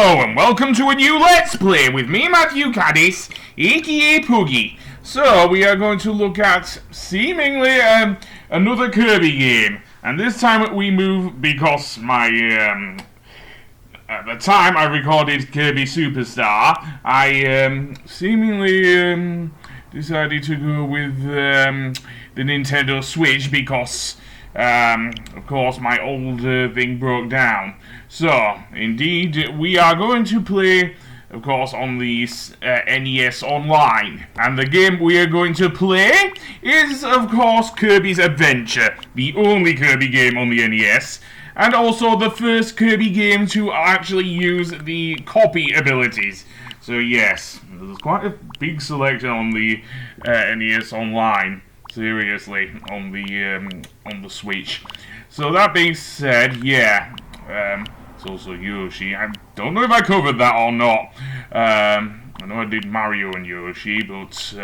Hello and welcome to a new Let's Play with me, Matthew Caddis, aka Puggy. So we are going to look at seemingly another Kirby game, and this time we move because my at the time I recorded Kirby Superstar, I seemingly decided to go with the Nintendo Switch because of course my old thing broke down. So, indeed, we are going to play, of course, on the NES Online. And the game we are going to play is, of course, Kirby's Adventure, the only Kirby game on the NES, and also the first Kirby game to actually use the copy abilities. So yes, there's quite a big selection on the NES Online. Seriously, on the Switch. So that being said, yeah, it's also Yoshi. I don't know if I covered that or not. I know I did Mario and Yoshi, but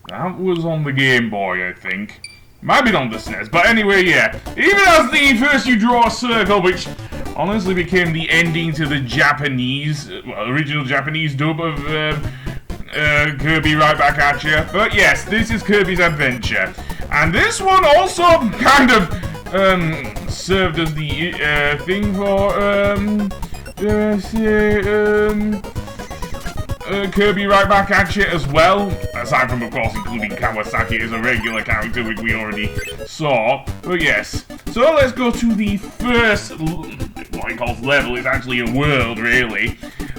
that was on the Game Boy, I think. Might be on the SNES, but anyway, yeah. Even as the first you draw a circle, which honestly became the ending to the Japanese, original Japanese dub of Kirby Right Back At Ya. But yes, this is Kirby's Adventure. And this one also kind of served as the thing for Kirby Right Back At Ya as well. Aside from, of course, including Kawasaki as a regular character, which we already saw. But yes. So let's go to the first, what he calls level. It's actually a world, really.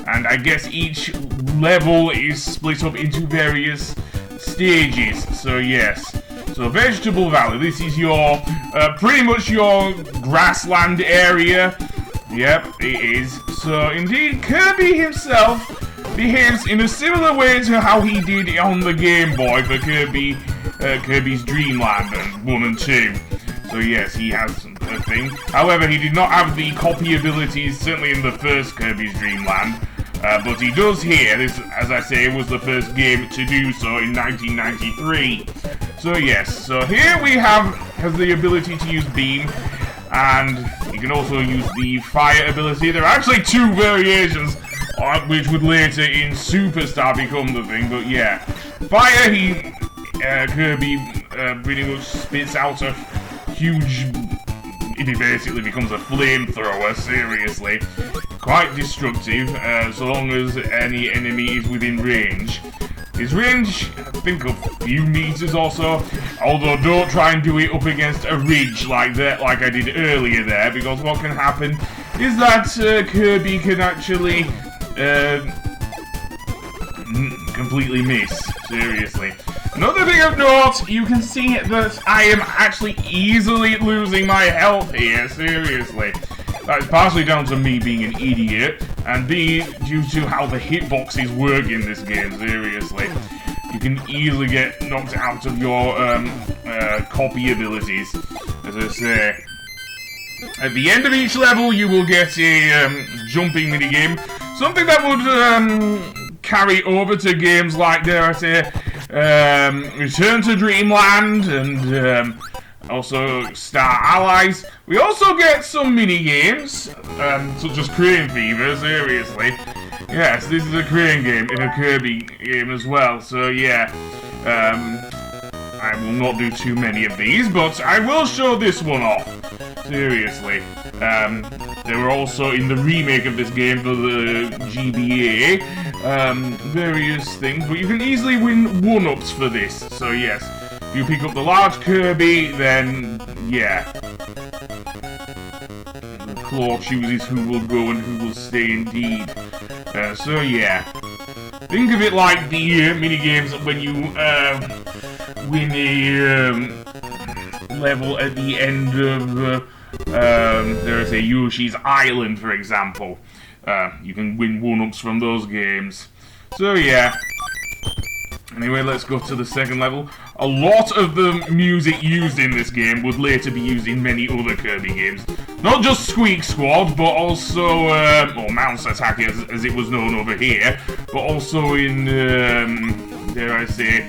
And I guess each level is split up into various stages. So yes. So Vegetable Valley, this is your, pretty much your grassland area. Yep, it is. So indeed, Kirby himself behaves in a similar way to how he did on the Game Boy for Kirby's Dream Land 1 and 2. So yes, he has a thing. However, he did not have the copy abilities, certainly in the first Kirby's Dream Land. But he does here. This, as I say, was the first game to do so in 1993. So yes, so here we has the ability to use Beam, and you can also use the Fire ability. There are actually two variations, which would later in Superstar become the thing, but yeah. Fire, Kirby pretty much spits out a huge... He basically becomes a flamethrower, seriously. Quite destructive, so long as any enemy is within range. His range, I think, a few meters or so, although don't try and do it up against a ridge like that, like I did earlier there, because what can happen is that Kirby can actually completely miss, seriously. Another thing of note, you can see that I am actually easily losing my health here, seriously. That's partially down to me being an idiot, and B, due to how the hitboxes work in this game, seriously. You can easily get knocked out of your copy abilities, as I say. At the end of each level, you will get a jumping minigame, something that would carry over to games like, dare I say, Return to Dreamland and also Star Allies. We also get some mini-games, such as Crane Fever, seriously. Yes, this is a Crane game in a Kirby game as well, so yeah. I will not do too many of these, but I will show this one off. Seriously. There were also, in the remake of this game for the GBA, various things, but you can easily win 1-ups for this, so yes. If you pick up the large Kirby, then, yeah. The claw chooses who will go and who will stay indeed. So yeah. Think of it like the minigames when you win a level at the end of, there's a Yoshi's Island, for example. You can win 1-ups from those games. So yeah. Anyway, let's go to the second level. A lot of the music used in this game would later be used in many other Kirby games. Not just Squeak Squad, but also, or Mouse Attack as it was known over here, but also in, dare I say,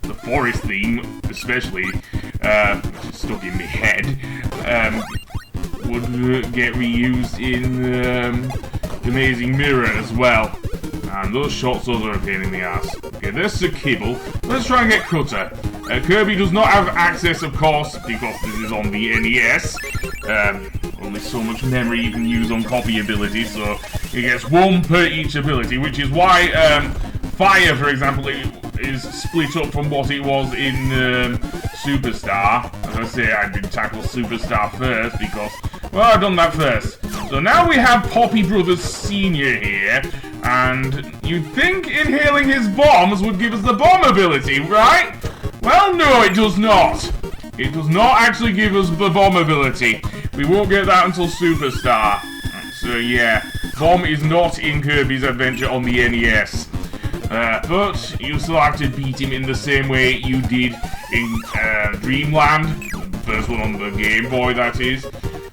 the Forest theme, especially, which is stuck in my head. would get reused in the Amazing Mirror as well. And those shot swords are a pain in the ass. Okay, there's the Kibble. Let's try and get Cutter. Kirby does not have access, of course, because this is on the NES. Only so much memory you can use on copy abilities, so he gets one per each ability, which is why Fire, for example, is split up from what it was in Superstar. As I say, I did tackle Superstar first because, well, I've done that first. So now we have Poppy Brothers Sr. here, and you'd think inhaling his bombs would give us the bomb ability, right? Well, no, it does not. It does not actually give us the bomb ability. We won't get that until Superstar. So yeah, bomb is not in Kirby's Adventure on the NES. But you still have to beat him in the same way you did in Dreamland. The first one on the Game Boy, that is.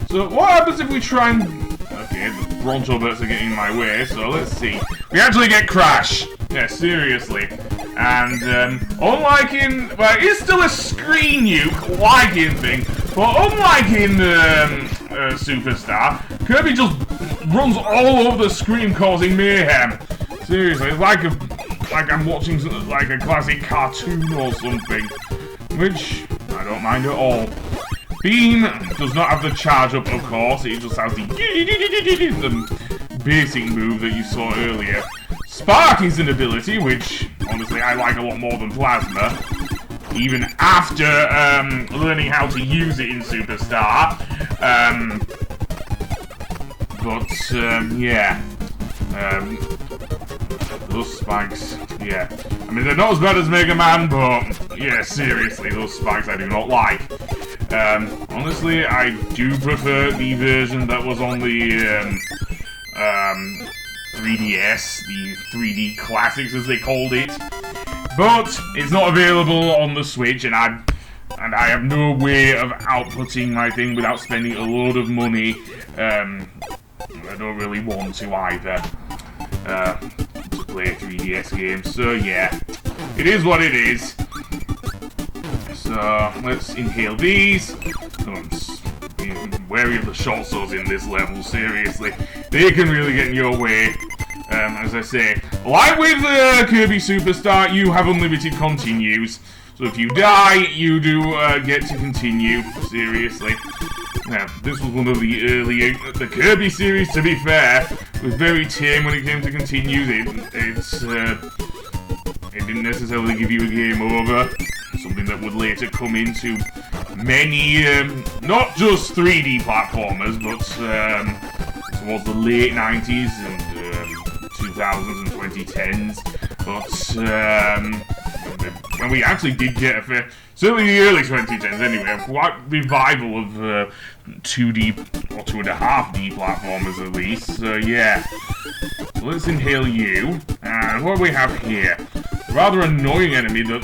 So what happens if we try and... Okay, the Bronto Birds are getting in my way, so let's see. We actually get Crash. Yeah, seriously. And unlike in... Well, it's still a screen nuke, like in thing. But unlike in Superstar, Kirby just runs all over the screen causing mayhem. Seriously, it's like I'm watching like a classic cartoon or something, which I don't mind at all. Beam does not have the charge up, of course. It just has the basic move that you saw earlier. Spark is an ability, which honestly I like a lot more than Plasma, even after learning how to use it in Superstar. Yeah. Those spikes, yeah. I mean, they're not as bad as Mega Man, but yeah, seriously, those spikes I do not like. Honestly, I do prefer the version that was on the 3DS, the 3D Classics as they called it. But it's not available on the Switch, and I have no way of outputting my thing without spending a load of money. I don't really want to either. To play a 3DS game, so yeah, it is what it is. So let's inhale these. I'm wary of the shot swords in this level, seriously. They can really get in your way. As I say, like with Kirby Superstar, you have unlimited continues. So if you die, you do get to continue, seriously. Now, this was one of the earlier... The Kirby series, to be fair, was very tame when it came to continues. It didn't necessarily give you a game over. Something that would later come into many, not just 3D platformers, but towards the late 90s and 2000s and 2010s. But when we actually did get a fair... Certainly the early 2010s anyway, a quite revival of 2D or 2.5D platformers at least, so yeah. So let's inhale you, and what do we have here? A rather annoying enemy that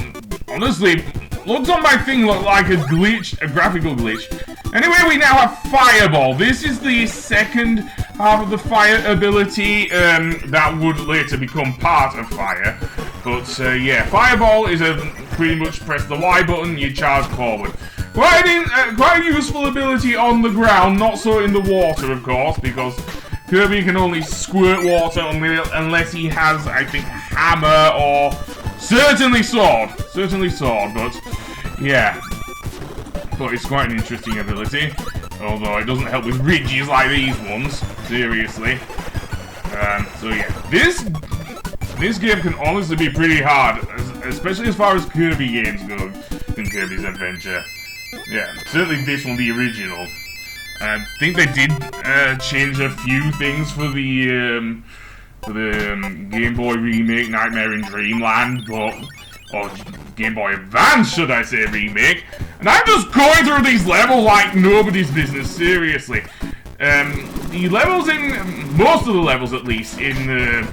honestly looks on my thing like a glitch, a graphical glitch. Anyway, we now have Fireball. This is the second half of the fire ability that would later become part of fire. But yeah, Fireball is a pretty much press the Y button, you charge forward. Quite a useful ability on the ground, not so in the water, of course, because Kirby can only squirt water unless he has, I think, hammer or certainly sword. Certainly sword, but yeah. But it's quite an interesting ability, although it doesn't help with ridges like these ones, seriously. So yeah, this game can honestly be pretty hard, especially as far as Kirby games go in Kirby's Adventure. Yeah, certainly this one, the original. I think they did change a few things for the Game Boy remake, Nightmare in Dreamland, or Game Boy Advance, should I say, remake. And I'm just going through these levels like nobody's business, seriously. The levels in, most of the levels at least, in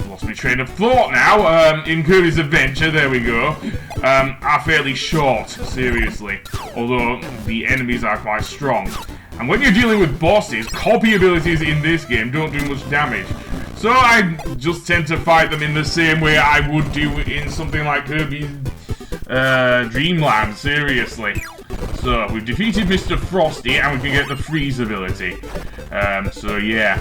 lost my train of thought now, in Kirby's Adventure, there we go, are fairly short, seriously. Although the enemies are quite strong. And when you're dealing with bosses, copy abilities in this game don't do much damage. So I just tend to fight them in the same way I would do in something like Kirby's Dreamland, seriously. So, we've defeated Mr. Frosty, and we can get the freeze ability. So yeah.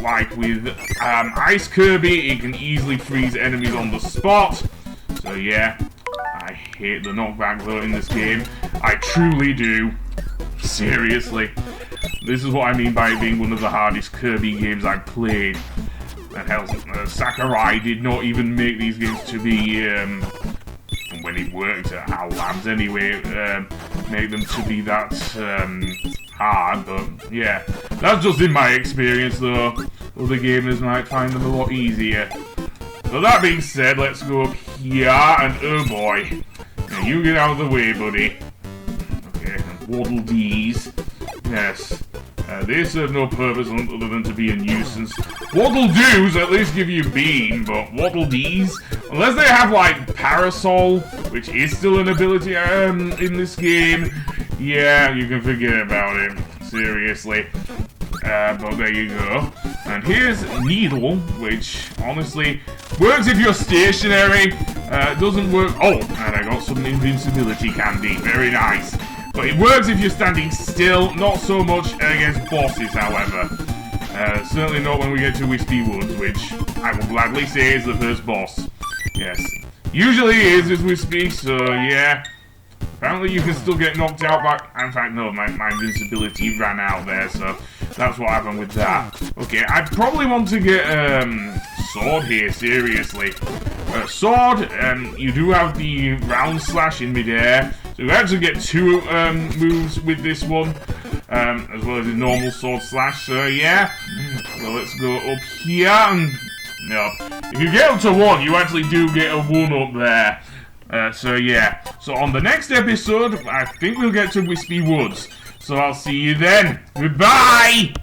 Like with Ice Kirby, it can easily freeze enemies on the spot. So yeah. I hate the knockback though in this game. I truly do. Seriously. This is what I mean by it being one of the hardest Kirby games I've played. And hell, Sakurai did not even make these games to be, when it worked at HAL Labs anyway, make them to be that, hard, but yeah. That's just in my experience though. Other gamers might find them a lot easier. So that being said, let's go up here, and oh boy. Now you get out of the way, buddy. Okay, and Waddle Dees. Yes. They serve no purpose other than to be a nuisance. Waddle Doos at least give you beam, but Waddle Dees, unless they have like Parasol, which is still an ability in this game, yeah, you can forget about it. Seriously. But there you go. And here's Needle, which honestly works if you're stationary. Doesn't work. Oh, and I got some invincibility candy. Very nice. But it works if you're standing still, not so much against bosses, however. Certainly not when we get to Wispy Woods, which I will gladly say is the first boss. Yes. Usually it is Wispy, so yeah. Apparently you can still get knocked out by... In fact, no, my invincibility ran out there, so that's what happened with that. Okay, I probably want to get Sword here, seriously. Sword, you do have the round slash in midair. So you actually get two moves with this one, as well as the normal sword slash, so yeah. So let's go up here, and no. If you get up to 1, you actually do get a 1 up there. So yeah. So on the next episode, I think we'll get to Wispy Woods. So I'll see you then. Goodbye!